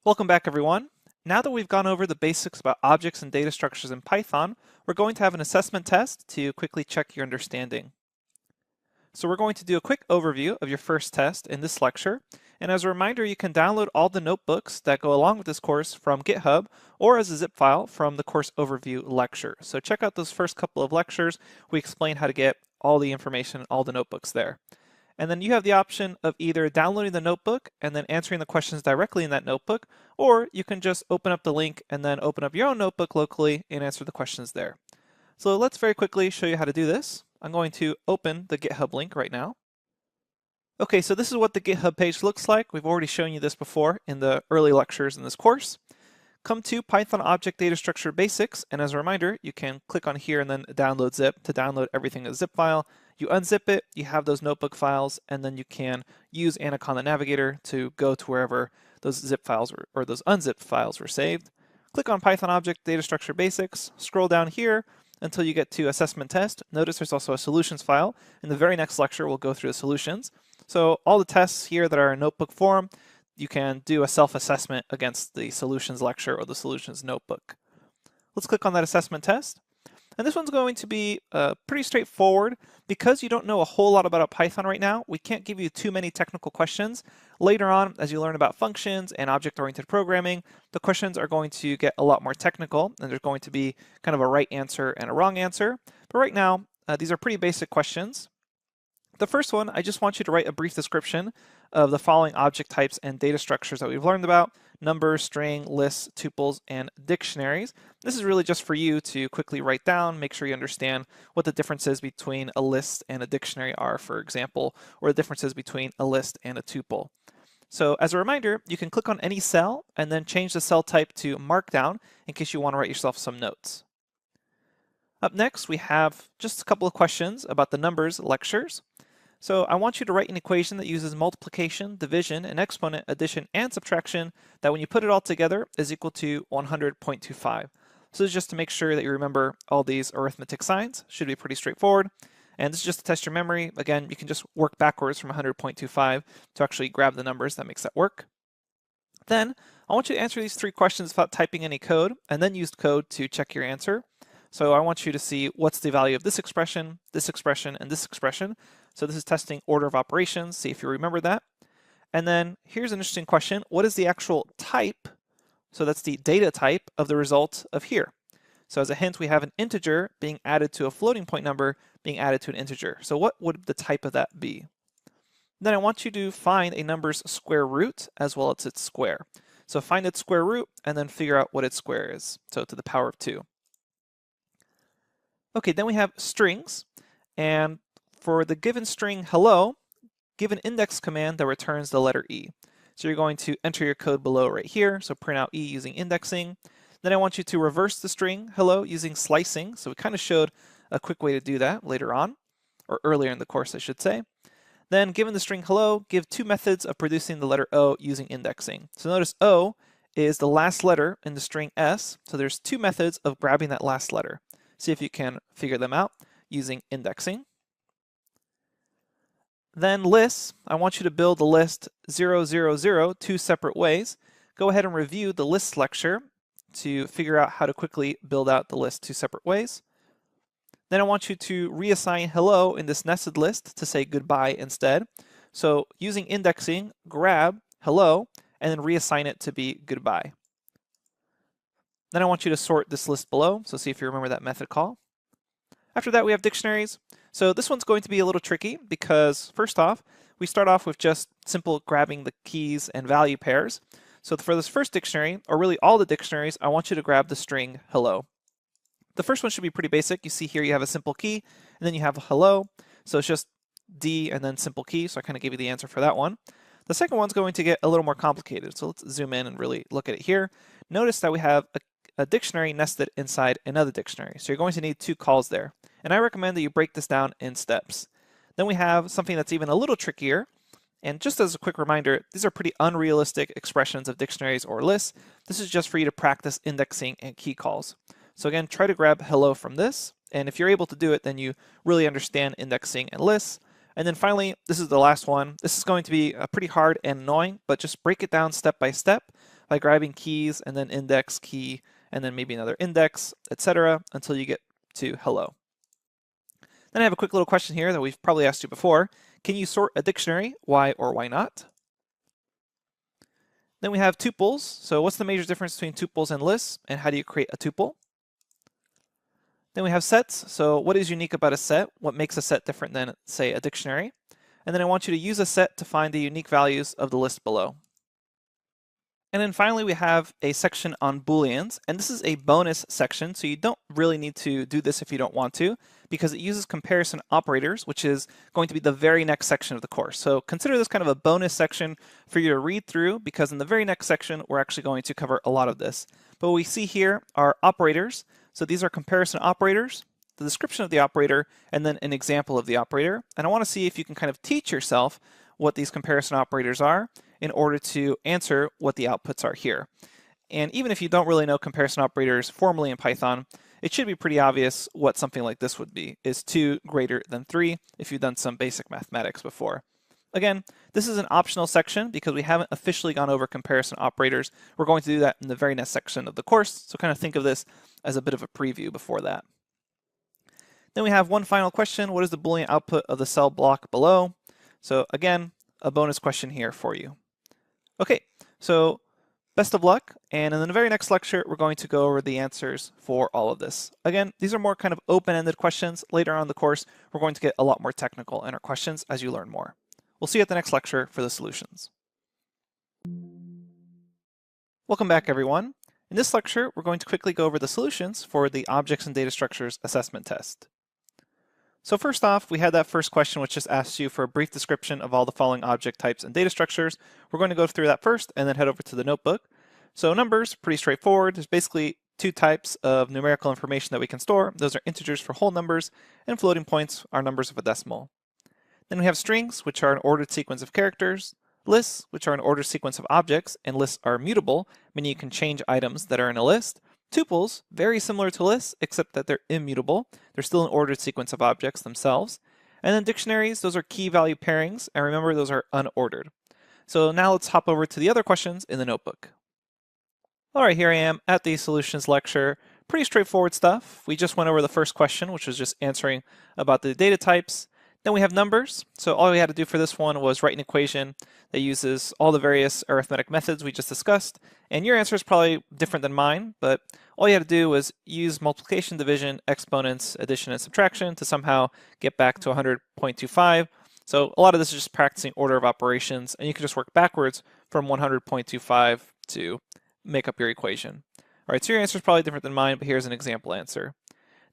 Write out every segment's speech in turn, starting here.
Welcome back, everyone. Now that we've gone over the basics about objects and data structures in Python, we're going to have an assessment test to quickly check your understanding. So we're going to do a quick overview of your first test in this lecture. And as a reminder, you can download all the notebooks that go along with this course from GitHub or as a zip file from the course overview lecture. So check out those first couple of lectures. We explain how to get all the information, all the notebooks there. And then you have the option of either downloading the notebook and then answering the questions directly in that notebook, or you can just open up the link and then open up your own notebook locally and answer the questions there. So let's very quickly show you how to do this. I'm going to open the GitHub link right now. Okay, so this is what the GitHub page looks like. We've already shown you this before in the early lectures in this course. Come to Python Object Data Structure Basics, and as a reminder, you can click on here and then download zip to download everything as zip file. You unzip it, you have those notebook files, and then you can use Anaconda Navigator to go to wherever those zip files or those unzipped files were saved. Click on Python Object Data Structure Basics, scroll down here until you get to Assessment Test. Notice there's also a solutions file. In the very next lecture, we'll go through the solutions. So all the tests here that are in notebook form, you can do a self-assessment against the solutions lecture or the solutions notebook. Let's click on that assessment test. And this one's going to be pretty straightforward. Because you don't know a whole lot about Python right now, we can't give you too many technical questions. Later on, as you learn about functions and object-oriented programming, the questions are going to get a lot more technical, and there's going to be kind of a right answer and a wrong answer. But right now, these are pretty basic questions. The first one, I just want you to write a brief description of the following object types and data structures that we've learned about: numbers, string, lists, tuples, and dictionaries. This is really just for you to quickly write down, make sure you understand what the differences between a list and a dictionary are, for example, or the differences between a list and a tuple. So as a reminder, you can click on any cell and then change the cell type to Markdown in case you want to write yourself some notes. Up next, we have just a couple of questions about the numbers lectures. So I want you to write an equation that uses multiplication, division, and exponent, addition, and subtraction that when you put it all together is equal to 100.25. So this is just to make sure that you remember all these arithmetic signs. Should be pretty straightforward. And this is just to test your memory. Again, you can just work backwards from 100.25 to actually grab the numbers that makes that work. Then I want you to answer these three questions without typing any code, and then use code to check your answer. So I want you to see what's the value of this expression, and this expression. So this is testing order of operations, see if you remember that. And then here's an interesting question. What is the actual type? So that's the data type of the result of here. So as a hint, we have an integer being added to a floating point number being added to an integer. So what would the type of that be? Then I want you to find a number's square root as well as its square. So find its square root and then figure out what its square is. So to the power of 2. Okay, then we have strings, and for the given string hello, give an index command that returns the letter E. So you're going to enter your code below right here, so print out E using indexing. Then I want you to reverse the string hello using slicing. So we kind of showed a quick way to do that later on, or earlier in the course I should say. Then given the string hello, give two methods of producing the letter O using indexing. So notice O is the last letter in the string S, so there's two methods of grabbing that last letter. See if you can figure them out using indexing. Then lists, I want you to build the list 000 two separate ways. Go ahead and review the lists lecture to figure out how to quickly build out the list two separate ways. Then I want you to reassign hello in this nested list to say goodbye instead. So using indexing, grab hello and then reassign it to be goodbye. Then I want you to sort this list below, so see if you remember that method call. After that, we have dictionaries. So this one's going to be a little tricky because first off, we start off with just simple grabbing the keys and value pairs. So for this first dictionary, or really all the dictionaries, I want you to grab the string hello. The first one should be pretty basic. You see here you have a simple key, and then you have a hello. So it's just D and then simple key, so I kind of gave you the answer for that one. The second one's going to get a little more complicated, so let's zoom in and really look at it here. Notice that we have a dictionary nested inside another dictionary. So you're going to need two calls there. And I recommend that you break this down in steps. Then we have something that's even a little trickier. And just as a quick reminder, these are pretty unrealistic expressions of dictionaries or lists. This is just for you to practice indexing and key calls. So again, try to grab hello from this. And if you're able to do it, then you really understand indexing and lists. And then finally, this is the last one. This is going to be pretty hard and annoying, but just break it down step by step by grabbing keys and then index key and then maybe another index, etc., until you get to hello. Then I have a quick little question here that we've probably asked you before. Can you sort a dictionary? Why or why not? Then we have tuples. So what's the major difference between tuples and lists, and how do you create a tuple? Then we have sets. So what is unique about a set? What makes a set different than, say, a dictionary? And then I want you to use a set to find the unique values of the list below. And then finally, we have a section on Booleans, and this is a bonus section, so you don't really need to do this if you don't want to, because it uses comparison operators, which is going to be the very next section of the course. So consider this kind of a bonus section for you to read through, because in the very next section, we're actually going to cover a lot of this. But what we see here are operators. So these are comparison operators, the description of the operator, and then an example of the operator. And I want to see if you can kind of teach yourself what these comparison operators are in order to answer what the outputs are here. And even if you don't really know comparison operators formally in Python, it should be pretty obvious what something like this would be. Is 2 greater than 3 if you've done some basic mathematics before. Again, this is an optional section because we haven't officially gone over comparison operators. We're going to do that in the very next section of the course, so kind of think of this as a bit of a preview before that. Then we have one final question. What is the Boolean output of the cell block below? So again, a bonus question here for you. Okay, so best of luck, and in the very next lecture, we're going to go over the answers for all of this. Again, these are more kind of open-ended questions. Later on in the course, we're going to get a lot more technical in our questions as you learn more. We'll see you at the next lecture for the solutions. Welcome back, everyone. In this lecture, we're going to quickly go over the solutions for the Objects and Data Structures assessment test. So first off, we had that first question which just asks you for a brief description of all the following object types and data structures. We're going to go through that first and then head over to the notebook. So numbers, pretty straightforward. There's basically 2 types of numerical information that we can store. Those are integers for whole numbers, and floating points are numbers of a decimal. Then we have strings, which are an ordered sequence of characters, lists, which are an ordered sequence of objects, and lists are mutable, meaning you can change items that are in a list. Tuples, very similar to lists, except that they're immutable. They're still an ordered sequence of objects themselves. And then dictionaries, those are key value pairings, and remember those are unordered. So now let's hop over to the other questions in the notebook. Alright, here I am at the solutions lecture. Pretty straightforward stuff. We just went over the first question, which was just answering about the data types. Then we have numbers. So all we had to do for this one was write an equation that uses all the various arithmetic methods we just discussed. And your answer is probably different than mine, but all you had to do was use multiplication, division, exponents, addition, and subtraction to somehow get back to 100.25. So a lot of this is just practicing order of operations, and you can just work backwards from 100.25 to make up your equation. All right, so your answer is probably different than mine, but here's an example answer.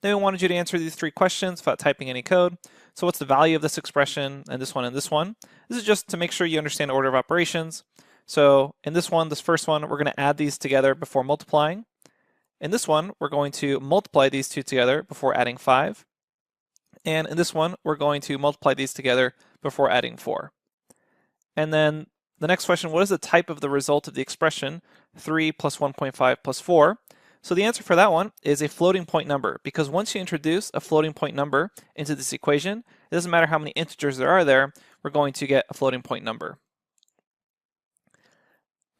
Then we wanted you to answer these 3 questions without typing any code. So what's the value of this expression, and this one, and this one? This is just to make sure you understand order of operations. So in this one, this first one, we're going to add these together before multiplying. In this one, we're going to multiply these 2 together before adding 5. And in this one, we're going to multiply these together before adding 4. And then the next question, what is the type of the result of the expression 3 plus 1.5 plus 4? So the answer for that one is a floating point number, because once you introduce a floating point number into this equation, it doesn't matter how many integers there are there, we're going to get a floating point number.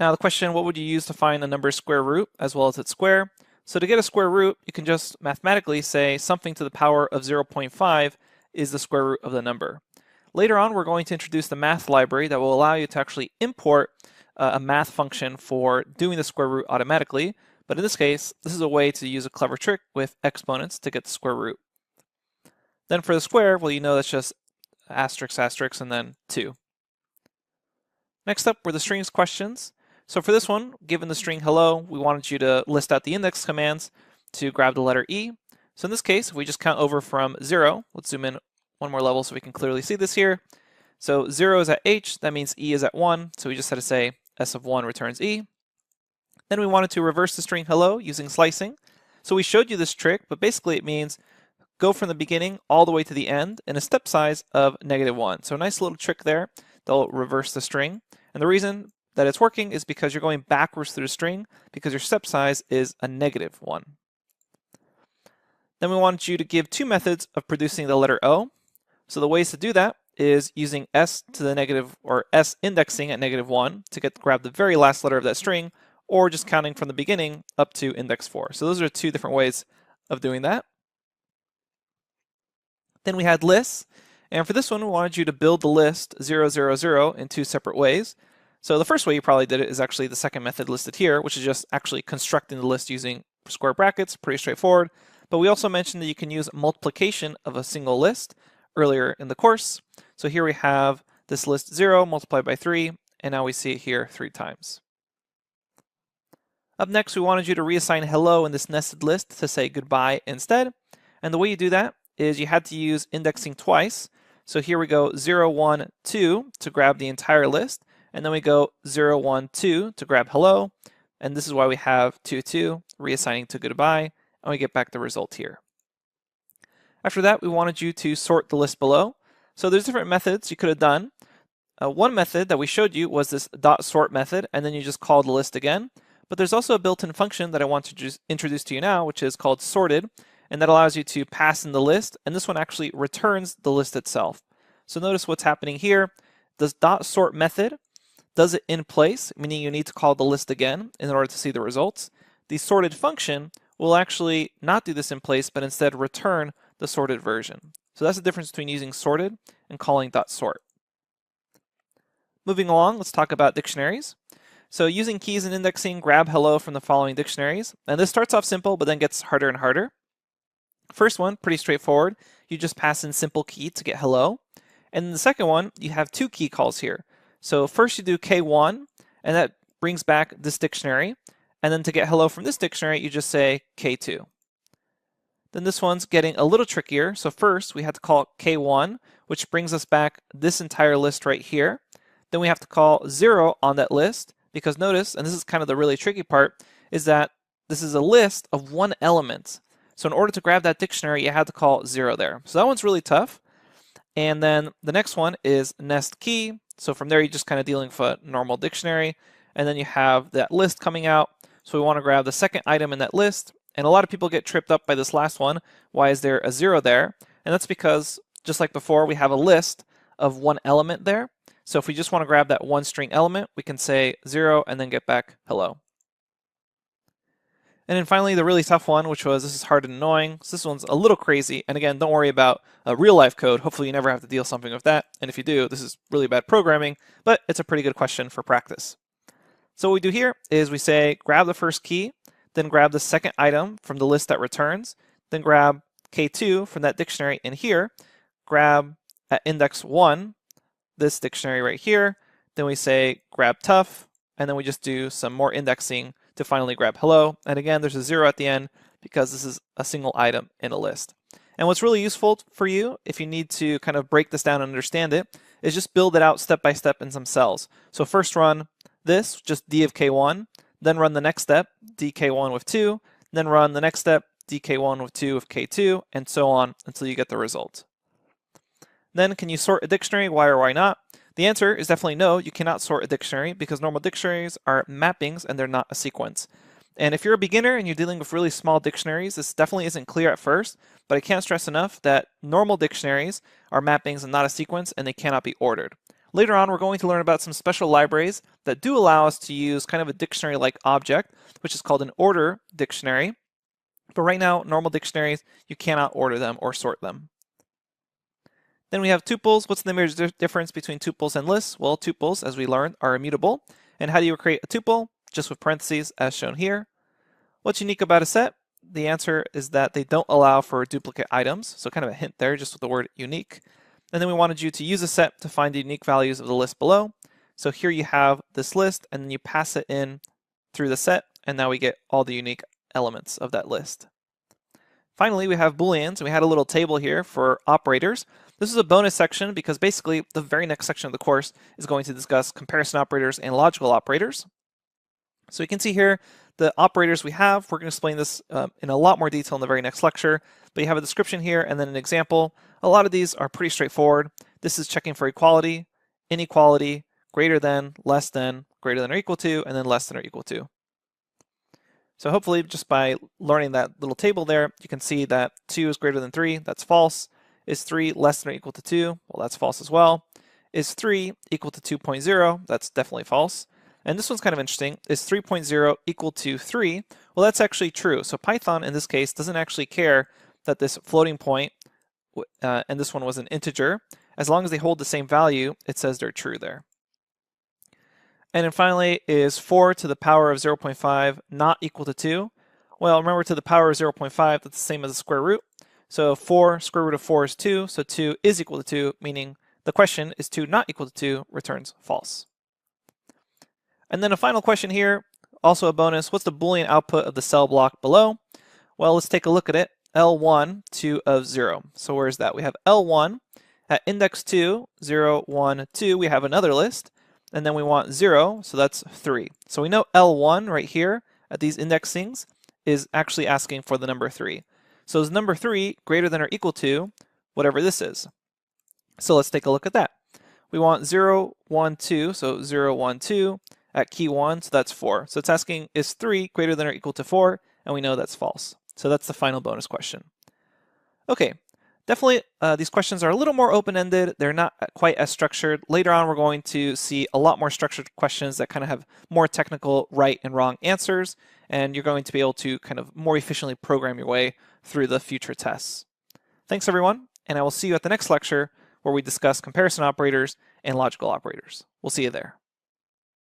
Now the question, what would you use to find a number's square root as well as its square? So to get a square root, you can just mathematically say something to the power of 0.5 is the square root of the number. Later on, we're going to introduce the math library that will allow you to actually import a math function for doing the square root automatically. But in this case, this is a way to use a clever trick with exponents to get the square root. Then for the square, well, you know that's just asterisk, asterisk, and then 2. Next up were the strings questions. So for this one, given the string hello, we wanted you to list out the index commands to grab the letter E. So in this case, if we just count over from 0, let's zoom in one more level so we can clearly see this here. So 0 is at H, that means E is at 1, so we just had to say S of 1 returns E. Then we wanted to reverse the string hello using slicing. So we showed you this trick, but basically it means go from the beginning all the way to the end in a step size of -1. So a nice little trick there that'll reverse the string. And the reason that it's working is because you're going backwards through the string because your step size is a -1. Then we wanted you to give 2 methods of producing the letter O. So the ways to do that is using S to the negative, or S indexing at -1 to grab the very last letter of that string, or just counting from the beginning up to index 4. So those are two different ways of doing that. Then we had lists, and for this one we wanted you to build the list 0, 0, 0 in two separate ways. So the first way you probably did it is actually the second method listed here, which is just actually constructing the list using square brackets, pretty straightforward. But we also mentioned that you can use multiplication of a single list earlier in the course. So here we have this list 0 multiplied by 3, and now we see it here 3 times. Up next, we wanted you to reassign hello in this nested list to say goodbye instead. And the way you do that is you had to use indexing twice. So here we go 0, 1, 2 to grab the entire list, and then we go 0, 1, 2 to grab hello, and this is why we have 2, 2 reassigning to goodbye, and we get back the result here. After that, we wanted you to sort the list below. So there's different methods you could have done. One method that we showed you was this dot sort method, and then you just call the list again. But there's also a built-in function that I want to just introduce to you now, which is called sorted, and that allows you to pass in the list, and this one actually returns the list itself. So notice what's happening here. This dot sort method does it in place, meaning you need to call the list again in order to see the results. The sorted function will actually not do this in place, but instead return the sorted version. So that's the difference between using sorted and calling dot sort. Moving along, let's talk about dictionaries. So using keys and indexing, grab hello from the following dictionaries. And this starts off simple, but then gets harder and harder. First one, pretty straightforward. You just pass in simple key to get hello. And in the second one, you have two key calls here. So first you do K1, and that brings back this dictionary. And then to get hello from this dictionary, you just say K2. Then this one's getting a little trickier. So first we have to call K1, which brings us back this entire list right here. Then we have to call 0 on that list, because notice, and this is kind of the really tricky part, is that this is a list of one element. So in order to grab that dictionary, you had to call 0 there. So that one's really tough. And then the next one is nest key. So from there, you're just kind of dealing with a normal dictionary. And then you have that list coming out. So we want to grab the second item in that list. And a lot of people get tripped up by this last one. Why is there a 0 there? And that's because, just like before, we have a list of one element there. So if we just want to grab that one string element, we can say 0 and then get back hello. And then finally, the really tough one, which was this is hard and annoying. So this one's a little crazy. And again, don't worry about real life code. Hopefully you never have to deal something with that. And if you do, this is really bad programming, but it's a pretty good question for practice. So what we do here is we say grab the first key, then grab the second item from the list that returns, then grab K2 from that dictionary in here, grab at index 1 this dictionary right here, then we say grab tough, and then we just do some more indexing to finally grab hello. And again, there's a 0 at the end because this is a single item in a list. And what's really useful for you, if you need to kind of break this down and understand it, is just build it out step by step in some cells. So first run this, just d of k1, then run the next step, dk1 with 2, then run the next step, dk1 with 2 of k2, and so on until you get the result. Then can you sort a dictionary? Why or why not? The answer is definitely no, you cannot sort a dictionary because normal dictionaries are mappings and they're not a sequence. And if you're a beginner and you're dealing with really small dictionaries, this definitely isn't clear at first, but I can't stress enough that normal dictionaries are mappings and not a sequence, and they cannot be ordered. Later on, we're going to learn about some special libraries that do allow us to use kind of a dictionary-like object, which is called an order dictionary. But right now, normal dictionaries, you cannot order them or sort them. Then we have tuples. What's the major difference between tuples and lists? Well, tuples, as we learned, are immutable. And how do you create a tuple? Just with parentheses, as shown here. What's unique about a set? The answer is that they don't allow for duplicate items. So kind of a hint there, just with the word unique. And then we wanted you to use a set to find the unique values of the list below. So here you have this list, and then you pass it in through the set, and now we get all the unique elements of that list. Finally, we have Booleans, and we had a little table here for operators. This is a bonus section because basically the very next section of the course is going to discuss comparison operators and logical operators. So you can see here the operators we have. We're going to explain this in a lot more detail in the very next lecture, but you have a description here and then an example. A lot of these are pretty straightforward. This is checking for equality, inequality, greater than, less than, greater than or equal to, and then less than or equal to. So hopefully just by learning that little table there, you can see that 2 is greater than 3, that's false. Is 3 less than or equal to 2? Well, that's false as well. Is 3 equal to 2.0? That's definitely false. And this one's kind of interesting. Is 3.0 equal to 3? Well, that's actually true. So Python, in this case, doesn't actually care that this floating point, and this one was an integer. As long as they hold the same value, it says they're true there. And then finally, is 4 to the power of 0.5 not equal to 2? Well, remember, to the power of 0.5, that's the same as the square root. So 4, square root of 4 is 2, so 2 is equal to 2, meaning the question is 2 not equal to 2 returns false. And then a final question here, also a bonus. What's the Boolean output of the cell block below? Well, let's take a look at it. L1, 2 of 0. So where's that? We have L1. At index 2, 0, 1, 2, we have another list. And then we want 0, so that's 3. So we know L1 right here at these indexings is actually asking for the number 3. So is number 3 greater than or equal to whatever this is? So let's take a look at that. We want 0, 1, 2, so 0, 1, 2 at key 1, so that's 4. So it's asking, is 3 greater than or equal to 4? And we know that's false. So that's the final bonus question. Okay, definitely these questions are a little more open-ended. They're not quite as structured. Later on, we're going to see a lot more structured questions that kind of have more technical right and wrong answers, and you're going to be able to kind of more efficiently program your way through the future tests. Thanks, everyone, and I will see you at the next lecture where we discuss comparison operators and logical operators. We'll see you there.